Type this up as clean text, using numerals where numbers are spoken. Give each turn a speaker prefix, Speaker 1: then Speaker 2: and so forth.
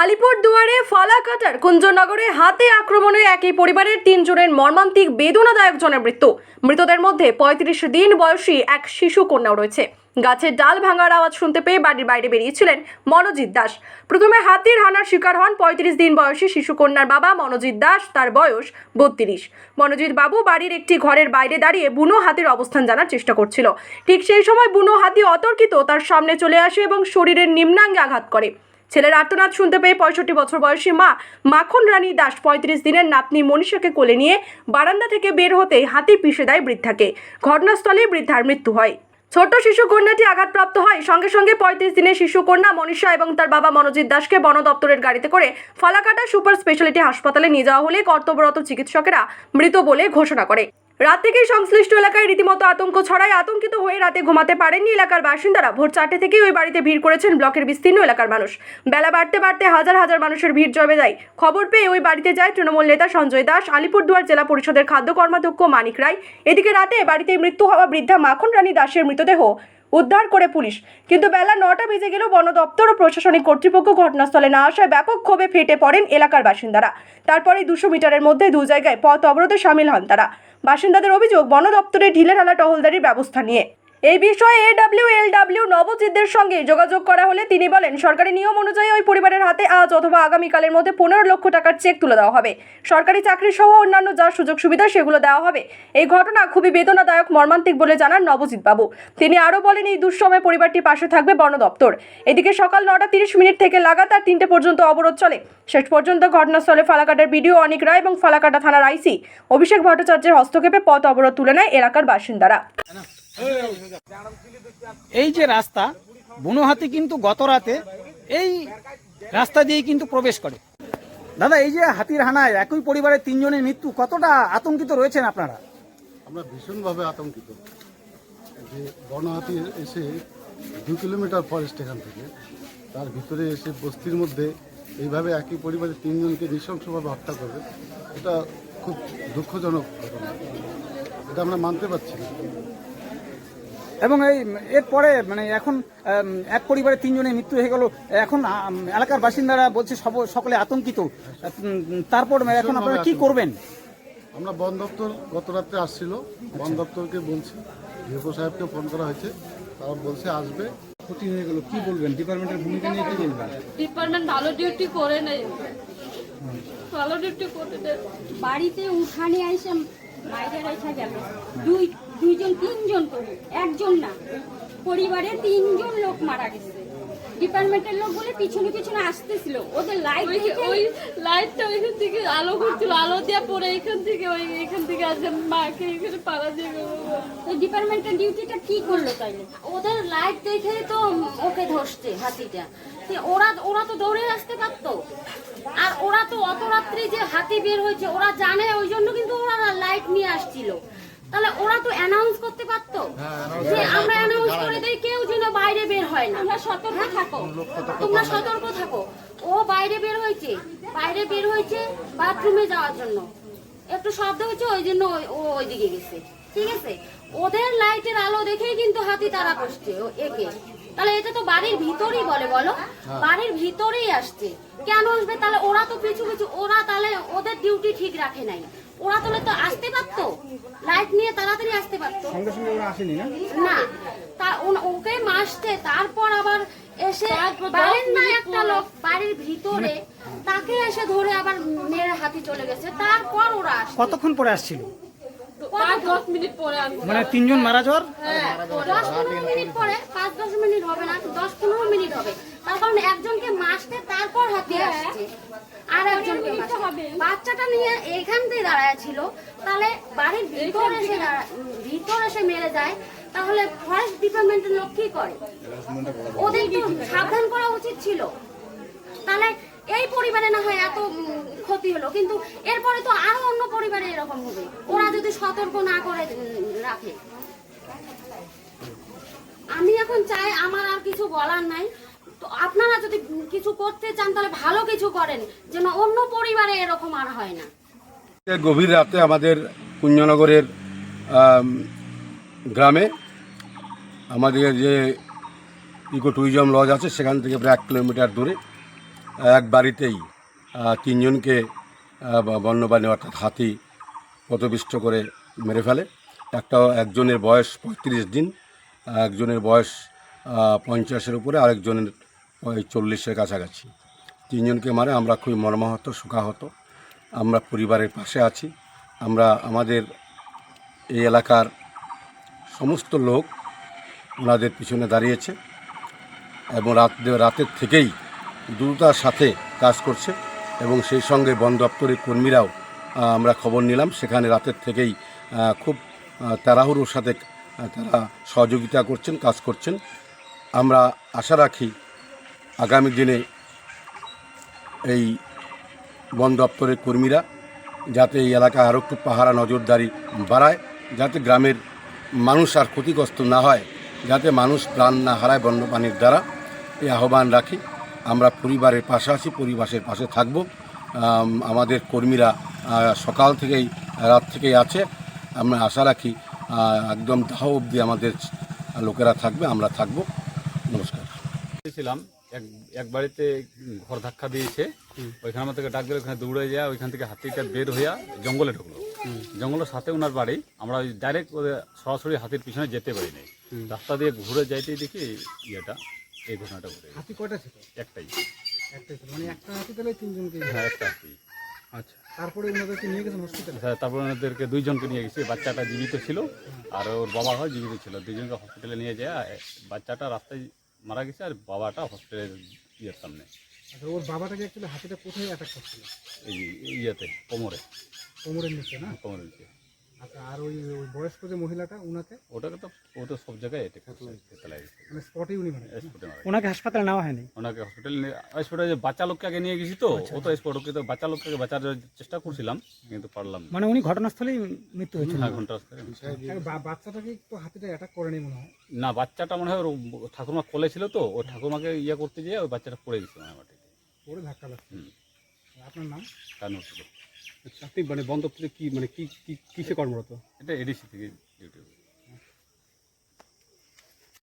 Speaker 1: আলিপুরদুয়ারে ফালাকাটার কুঞ্জনগরে হাতে আক্রমণে একই পরিবারের 3 জনের মর্মান্তিক বেদনাদায়ক জনের মৃত্যু। মৃতদের মধ্যে 35 দিন বয়সী এক শিশু কন্যাও রয়েছে। গাছের ডাল ভাঙার আওয়াজ শুনতে পেয়ে বাড়ির বাইরে বেরিয়েছিলেন মনোজিৎ দাস। প্রথমে হাতির হানার শিকার হন 35 দিন বয়সী শিশু কন্যার বাবা মনোজিৎ দাস, তার বয়স 32। মনোজিৎ বাবু বাড়ির একটি ঘরের বাইরে দাঁড়িয়ে বুনো হাতির অবস্থান জানার চেষ্টা করছিল। ঠিক সেই সময় বুনো হাতি অতর্কিত তার সামনে চলে আসে এবং শরীরের নিম্নাঙ্গে আঘাত করে। ছেলের আর্তনাদ শুনতে পেয়ে 65 বছর বয়সী মা মাখন রানী দাস 35 দিনের নাতনি মনীষাকে কোলে নিয়ে বারান্দা থেকে বের হতেই হাতি পিষে দেয় বৃদ্ধাকে। ঘটনাস্থলেই বৃদ্ধার মৃত্যু হয়। ছোট শিশু কন্যাটি আঘাতপ্রাপ্ত হয়। সঙ্গে সঙ্গে 35 দিনের শিশু কন্যা মনীষা এবং তার বাবা মনোজিৎ দাসকে বন দপ্তরের গাড়িতে করে ফালাকাটা সুপার স্পেশালিটি হাসপাতালে নিয়ে যাওয়া হলে কর্তব্যরত চিকিৎসকেরা মৃত বলে ঘোষণা করে। রাত থেকেই সংশ্লিষ্ট এলাকায় রীতিমতো আতঙ্ক ছড়ায়। আতঙ্কিত হয়ে রাতে ঘুমাতে পারেননি এলাকার বাসিন্দারা। ভোর 4টে থেকেই ওই বাড়িতে ভিড় করেছেন ব্লকের বিস্তীর্ণ এলাকার মানুষ। বেলা বাড়তে বাড়তে হাজার হাজার মানুষের ভিড় জমে যায়। খবর পেয়ে ওই বাড়িতে যায় তৃণমূল নেতা সঞ্জয় দাস, আলিপুরদুয়ার জেলা পরিষদের খাদ্য কর্মাধ্যক্ষ মানিক রায়। এদিকে রাতে বাড়িতে মৃত্যু হওয়া বৃদ্ধা মাখন রানী দাসের মৃতদেহ উদ্ধার করে পুলিশ, কিন্তু বেলা 9টা বেজে গেলেও বন দপ্তর ও প্রশাসনিক কর্তৃপক্ষ ঘটনাস্থলে না আসায় ব্যাপক ক্ষোভে ফেটে পড়েন এলাকার বাসিন্দারা। তারপরে 200 মিটারের মধ্যে 2 জায়গায় পথ অবরোধে সামিল হন তারা। বাসিন্দাদের অভিযোগ বন দপ্তরে ঢিলেঢালা টহলদারির ব্যবস্থা নিয়ে। এই বিষয়ে এডব্লিউ নবজিৎদের সঙ্গে যোগাযোগ করা হলে তিনি বলেন, সরকারি নিয়ম অনুযায়ী ওই পরিবারের হাতে আজ অথবা আগামীকালের মধ্যে 15 লক্ষ টাকার চেক তুলে দেওয়া হবে। সরকারি চাকরি সহ অন্যান্য যা সুযোগ সুবিধা সেগুলো দেওয়া হবে। এই ঘটনা খুবই বেদনাদায়ক, মর্মান্তিক বলে জানান নবজিৎ বাবু। তিনি আরও বলেন, এই দুঃসময়ে পরিবারটির পাশে থাকবে বন দপ্তর। এদিকে সকাল 9:30 থেকে লাগাতার 3টে পর্যন্ত অবরোধ চলে। শেষ পর্যন্ত ঘটনাস্থলে ফালাকাটার বিডিও অনিক রায় এবং ফালাকাটা থানার আইসি অভিষেক ভট্টাচার্যের হস্তক্ষেপে পথ অবরোধ তুলে নেয় এলাকার বাসিন্দারা।
Speaker 2: এই যে রাস্তা, বুনো হাতি কিন্তু গত রাতে এই রাস্তা দিয়ে কিন্তু প্রবেশ করে। দাদা, এই যে হাতির হানায় একই পরিবারের 3 জনের মৃত্যু, কতটা আতঙ্কিত রয়েছেন আপনারা?
Speaker 3: আমরা ভীষণভাবে আতঙ্কিত যে বনহাতি এসে 2 কিলোমিটার ফরেস্ট এখান থেকে তার ভিতরে এসে বস্তির মধ্যে এইভাবে একই পরিবারের 3 জনকে নৃশংসভাবে হত্যা করবে, এটা খুব দুঃখজনক ঘটনা। এটা আমরা মানতে পারছি না।
Speaker 2: এবং এরপরে মানে এখন এক পরিবারের 3 জনের মৃত্যু হয়ে গেল। এখন এলাকার বাসিন্দারা বলছে সকলে আতঙ্কিত। তারপর এখন আপনারা কি করবেন?
Speaker 3: আমরা বন দপ্তর গত রাত্রে আসছিল, বন দপ্তরকে বলছি, ডিএফও সাহেবকে ফোন করা হয়েছে, তারা বলছে আসবে।
Speaker 2: ক্ষতি হয়ে গেল, কি বলবেন? ডিপার্টমেন্টের ভূমিকা নিয়ে কি বলবেন?
Speaker 4: ডিপার্টমেন্ট ভালো ডিউটি করে নেই, ভালো ডিউটি করে নেই।
Speaker 5: বাড়িতে উঠানে আইসে বাইরে রেখে গেল দুইজন 3 জন করে, একজন না, পরিবারে 3 জন লোক মারা গেছে। ডিপার্টমেন্টের লোক বলে পিছনে পিছনে আসতেছিল, ওদের লাইট
Speaker 4: ওই লাইটটা ওইখান থেকে আলো করছিল, আলো দিয়ে পরে এখান থেকে আসে মাকে এখানে পাড়া দিয়ে গেল।
Speaker 5: ডিপার্টমেন্টের ডিউটিটা কি করলো তাইলে?
Speaker 6: ওদের লাইট দেখে তো ওকে ধরছে হাতিটা। ওরা তো দৌড়ে আসতে পারতো, আর ওরা তো অত রাত্রি যে হাতি বের হয়েছে ওরা জানে, ওই জন্য কিন্তু ওরা লাইট নিয়ে আসছিল। তাহলে ওরা তো অ্যানাউন্স করতে পারতো যে আমরা অ্যানাউন্স করে দেই কেউ যেন বাইরে বের হয় না, তোমরা সতর্ক থাকো। ও বাইরে বের হয়েছে বাথরুমে যাওয়ার জন্য, একটু শব্দ হচ্ছে ওই জন্য ও ওইদিকে গেছে। ঠিক আছে, ওদের লাইটের আলো দেখেই কিন্তু হাতি তারা করছে একে। তাহলে এটা তো বাড়ির ভিতরেই বলো, বাড়ির ভিতরেই আসছে, কেন আসবে? তাহলে ওরা তো পিছু ওরা তাহলে ওদের ডিউটি ঠিক রাখে নাই। ওরা তাহলে তো আসতে পারতো, লাইট নিয়ে তাড়াতাড়ি আসতে পারতো।
Speaker 2: সঙ্গে সঙ্গে ওরা আসেনি না,
Speaker 6: ওকে মাসতে তারপর আবার এসে বাড়ির না একটা লোক বাড়ির ভিতরে তাকে এসে ধরে আবার মেরে হাতি চলে গেছে। তারপর ওরা
Speaker 2: কতক্ষণ পরে আসছিল?
Speaker 4: 5-10 মিনিট পরে
Speaker 2: মানে 3 জন মারা যাওয়ার
Speaker 6: 10-15 মিনিট পরে, 5-10 মিনিট হবে না, 10-15 মিনিট হবে। তার কারণ একজনকে মাসতে তারপর হাতি আসছে, আর একজনকে বাচ্চাটা নিয়ে এখান দিয়ে দাঁড়ায় ছিল। তাহলে বাড়ির ভিতর এসে মেরে যায়, তাহলে ফরেস্ট ডিপার্টমেন্টের লোক কি করে? ওদের তো সাবধান করা উচিত ছিল। তাহলে এই পরিবারে না হয় এত ক্ষতি হলো, কিন্তু এরপরে তো আরো অন্য পরিবারে এরকম হবে, ওরা যদি সতর্ক না করে রাখে। আমি এখন চাই, আমার আর কিছু বলার নাই, তো আপনারা যদি কিছু করতে চান তাহলে ভালো কিছু করেন, যেন অন্য পরিবারে এরকম আর হয় না।
Speaker 7: গভীর রাতে আমাদের কুঞ্জনগরের গ্রামে আমাদের যে ইকো ট্যুরিজম লজ আছে সেখান থেকে প্রায় 1 কিলোমিটার দূরে এক বাড়িতেই তিনজনকে বন্যপ্রাণী অর্থাৎ হাতি পথবিষ্ট করে মেরে ফেলে। একজনের বয়স 35 দিন, একজনের বয়স 50-এর উপরে, আরেকজনের 40-এর কাছাকাছি। তিনজনকে মারে। আমরা খুবই মর্মাহত, শোকাহত। আমরা পরিবারের পাশে আছি। আমরা আমাদের এই এলাকার সমস্ত লোক ওনাদের পিছনে দাঁড়িয়েছে এবং রাতের থেকেই দ্রুততার সাথে কাজ করছে এবং সেই সঙ্গে বন দপ্তরের কর্মীরাও আমরা খবর নিলাম, সেখানে রাতের থেকেই খুব তাড়াহুড়োর সাথে তারা সহযোগিতা করছেন, কাজ করছেন। আমরা আশা রাখি আগামী দিনে এই বন দপ্তরের কর্মীরা যাতে এই এলাকায় আরও একটু পাহারা নজরদারি বাড়ায়, যাতে গ্রামের মানুষ আর ক্ষতিগ্রস্ত না হয়, যাতে মানুষ প্রাণ না হারায় বন্যপ্রাণীর দ্বারা, এই আহ্বান রাখি। আমরা পরিবারের পাশে আছি, পরিবারের পাশে থাকব। আমাদের কর্মীরা সকাল থেকেই রাত থেকেই আছে। আমরা আশা রাখি একদম দাহ অবধি আমাদের লোকেরা থাকবে, আমরা থাকব। নমস্কার।
Speaker 8: ছিলাম এক বাড়িতে ঘর ধাক্কা দিয়েছে, ওইখানে আমার থেকে ডাক দিলে ওখানে দৌড়ে যায়, ওইখান থেকে হাতিটা বের হইয়া জঙ্গলে ঢুকলো। জঙ্গলের সাথে ওনার বাড়ি। আমরা ডাইরেক্ট সরাসরি হাতির পিছনে যেতে পারি নাই, রাস্তা দিয়ে ঘুরে যাইতেই দেখি এই ঘটনাটা ঘটে।
Speaker 2: হাতি কয়টা ছিল?
Speaker 8: একটাই।
Speaker 2: মানে একটা হাতি তাহলে তিনজনকে?
Speaker 8: হ্যাঁ, একটা হাতি।
Speaker 2: আচ্ছা, তারপরে ওনাদেরকে নিয়ে গেছেন হসপিটালে?
Speaker 8: হ্যাঁ, তারপর ওনাদেরকে দুইজনকে নিয়ে গেছি। বাচ্চাটা জীবিত ছিল আর ওর বাবা হয় জীবিত ছিল। দুইজনকে হসপিটালে নিয়ে যায়। বাচ্চাটা রাস্তায় মারা গেছে আর বাবাটা হসপিটালের সামনে।
Speaker 2: আচ্ছা, ওর বাবাটাকে অ্যাকচুয়ালি হাতিটা কোথায় অ্যাটাক করছিল?
Speaker 8: এই কোমরের
Speaker 2: নিচে না?
Speaker 8: কোমরের নিচে।
Speaker 2: আচ্ছা, আর ওই বয়স্ক যে মহিলাটা, ওনাকে?
Speaker 8: ও তো সব জায়গায় অ্যাটাক করছে।
Speaker 2: মানে স্পটেই উনি মানে?
Speaker 8: ওনাকে হাসপাতালে নেওয়া হয়নি। ওনাকে হসপিটালে বাচ্চা লোককে আগে নিয়ে গেছি তো, ও তো স্পটকে তো বাচ্চা লোককে বাঁচার চেষ্টা করছিলাম কিন্তু পারলাম না।
Speaker 2: মানে উনি ঘটনাস্থলেই মৃত্যু হয়েছে?
Speaker 8: হ্যাঁ, ঘন্টাস্থলে।
Speaker 2: বাচ্চাটাকে তো হাতিটা অ্যাটাক করেনি মনে হয়?
Speaker 8: না, বাচ্চাটা মনে হয় ওর ঠাকুমা কোলে ছিল তো, ও ঠাকুমাকে করতে গিয়ে ওই বাচ্চাটা পড়ে গেছে মাটিতে।
Speaker 2: পরে ধাক্কা লাগছে। আপনার নাম?
Speaker 8: কানুর ছিল।
Speaker 2: আপনি মানে বন দপ্তরে কি মানে কিসে কর্মরত?
Speaker 8: এটা এডিসি থেকে ডিউটি।